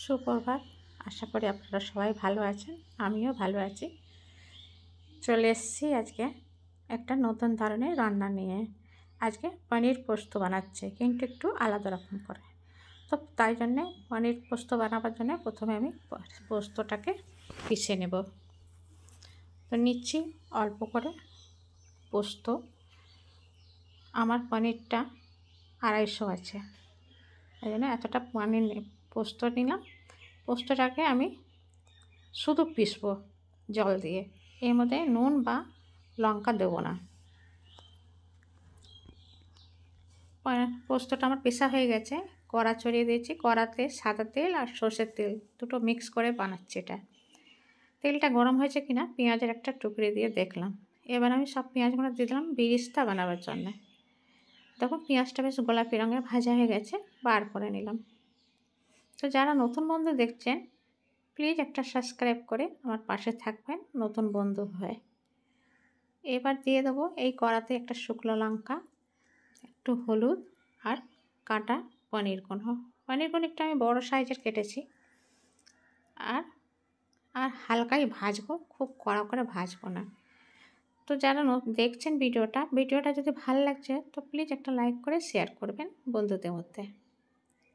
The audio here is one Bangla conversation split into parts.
সুপ্রভাত। আশা করি আপনারা সবাই ভালো আছেন, আমিও ভালো আছি। চলে এসেছি আজকে একটা নতুন ধরনের রান্না নিয়ে। আজকে পনির পোস্ত বানাচ্ছে, কিন্তু একটু আলাদা রকম করে। তো তাই জন্যে পনির পোস্ত বানাবার জন্য প্রথমে আমি পোস্তটাকে পিষে নেব। তো নিচ্ছি অল্প করে পোস্ত। আমার পনিরটা 250 আছে, এই জন্য এতটা পনির পোস্ত নিলাম। পোস্তটাকে আমি শুধু পিষবো জল দিয়ে, এর মধ্যে নুন বা লঙ্কা দেবো না। পোস্তটা আমার পেশা হয়ে গেছে, কড়া চড়িয়ে দিয়েছি। কড়াতে সাদা তেল আর সর্ষের তেল দুটো মিক্স করে বানাচ্ছি এটা। তেলটা গরম হয়েছে কিনা পেঁয়াজের একটা টুকরি দিয়ে দেখলাম। এবার আমি সব পেঁয়াজগুলো দিয়ে দিলাম বেরেস্তা বানাবার জন্য। তখন পেঁয়াজটা বেশ গোলাপি রঙের ভাজা হয়ে গেছে, বার করে নিলাম। তো যারা নতুন বন্ধু দেখছেন, প্লিজ একটা সাবস্ক্রাইব করে আমার পাশে থাকবেন নতুন বন্ধু হয়ে। এবার দিয়ে দেবো এই কড়াতে একটা শুকনো লঙ্কা, একটু হলুদ আর কাটা পনিরগুলো। একটু আমি বড় সাইজের কেটেছি। আর আর হালকাই ভাজবো, খুব কড়া করে ভাজবো না। তো যারা দেখছেন ভিডিওটা যদি ভালো লাগছে তো প্লিজ একটা লাইক করে শেয়ার করবেন বন্ধুদের মধ্যে।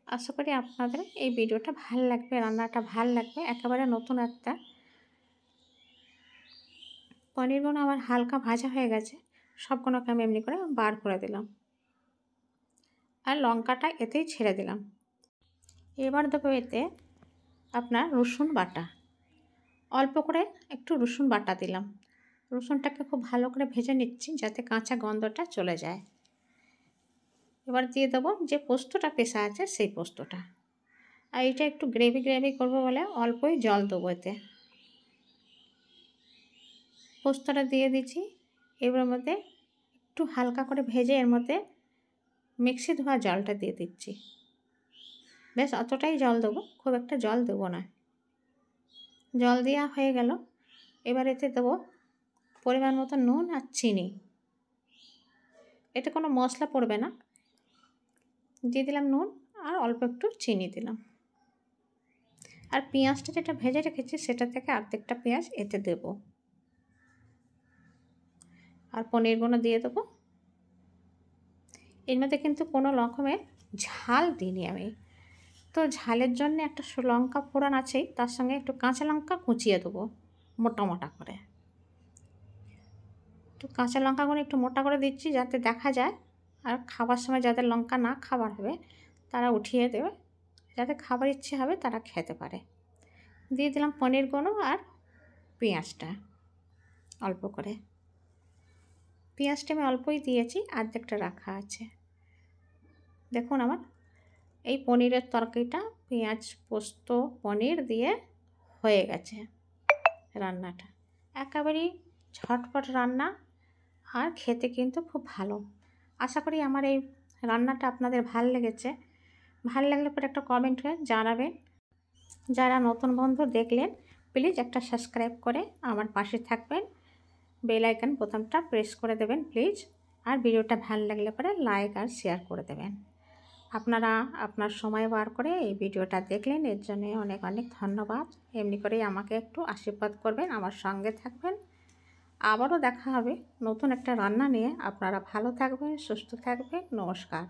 আশা করি আপনাদের এই ভিডিওটা ভালো লাগবে, রান্নাটা ভালো লাগবে। একেবারে নতুন একটা। পনিরগুলো আমার হালকা ভাজা হয়ে গেছে, সবগুলোকে আমি এমনি করে বার করে দিলাম। আর লঙ্কাটা এতেই ছেড়ে দিলাম। এবার দেবো এতে আপনার রসুন বাটা। অল্প করে একটু রসুন বাটা দিলাম। রসুনটাকে খুব ভালো করে ভেজে নিচ্ছি যাতে কাঁচা গন্ধটা চলে যায়। এবার দিয়ে দেবো যে পোস্তটা পেশা আছে সেই পোস্তটা। আর এটা একটু গ্রেভি করবো বলে অল্পই জল দেবো এতে। পোস্তটা দিয়ে দিচ্ছি। এবার মধ্যে একটু হালকা করে ভেজে এর মধ্যে মিক্সি ধোয়া জলটা দিয়ে দিচ্ছি। বেশ অতটাই জল দেবো, খুব একটা জল দেবো না। জল দেওয়া হয়ে গেল। এবার এতে দেবো পরিমাণ মতো নুন আর চিনি। এতে কোনো মশলা পড়বে না। দিয়ে দিলাম নুন আর অল্প একটু চিনি দিলাম। আর পেঁয়াজটা যেটা ভেজে রেখেছি সেটা থেকে অর্ধেকটা পেঁয়াজ এতে দেব। আর পনিরগুলো দিয়ে দেবো। এর মধ্যে কিন্তু কোনো রকমের ঝাল দিইনি আমি। তো ঝালের জন্য একটা লঙ্কা ফোড়ন আছেই, তার সঙ্গে একটু কাঁচা লঙ্কা কুচিয়ে দেবো মোটা মোটা করে। তো কাঁচা লঙ্কাগুলো একটু মোটা করে দিচ্ছি যাতে দেখা যায়। আর খাবার সময় যাদের লঙ্কা না খাবার হবে তারা উঠিয়ে দেবে, যাতে খাবার ইচ্ছে হবে তারা খেতে পারে। দিয়ে দিলাম পনিরগুলো আর পেঁয়াজটা অল্প করে। পেঁয়াজটা আমি অল্পই দিয়েছি, অর্ধেকটা রাখা আছে। দেখুন আমার এই পনিরের তরকারিটা পেঁয়াজ পোস্ত পনির দিয়ে হয়ে গেছে রান্নাটা। একেবারেই ঝটপট রান্না, আর খেতে কিন্তু খুব ভালো। আশা করি আমার এই রান্নাটা আপনাদের ভালো লেগেছে। ভালো লাগলে পরে একটা কমেন্ট হয়ে জানাবেন। যারা নতুন বন্ধু দেখলেন প্লিজ একটা সাবস্ক্রাইব করে আমার পাশে থাকবেন। বেল আইকন বোতামটা প্রেস করে দেবেন প্লিজ। আর ভিডিওটা ভালো লাগলে পরে লাইক আর শেয়ার করে দেবেন। আপনারা আপনার সময় বার করে এই ভিডিওটা দেখলেন, এর জন্য অনেক অনেক ধন্যবাদ। এমনি করেই আমাকে একটু আশীর্বাদ করবেন, আমার সঙ্গে থাকবেন। আবারও দেখা হবে নতুন একটা রান্না নিয়ে। আপনারা ভালো থাকবেন, সুস্থ থাকবেন। নমস্কার।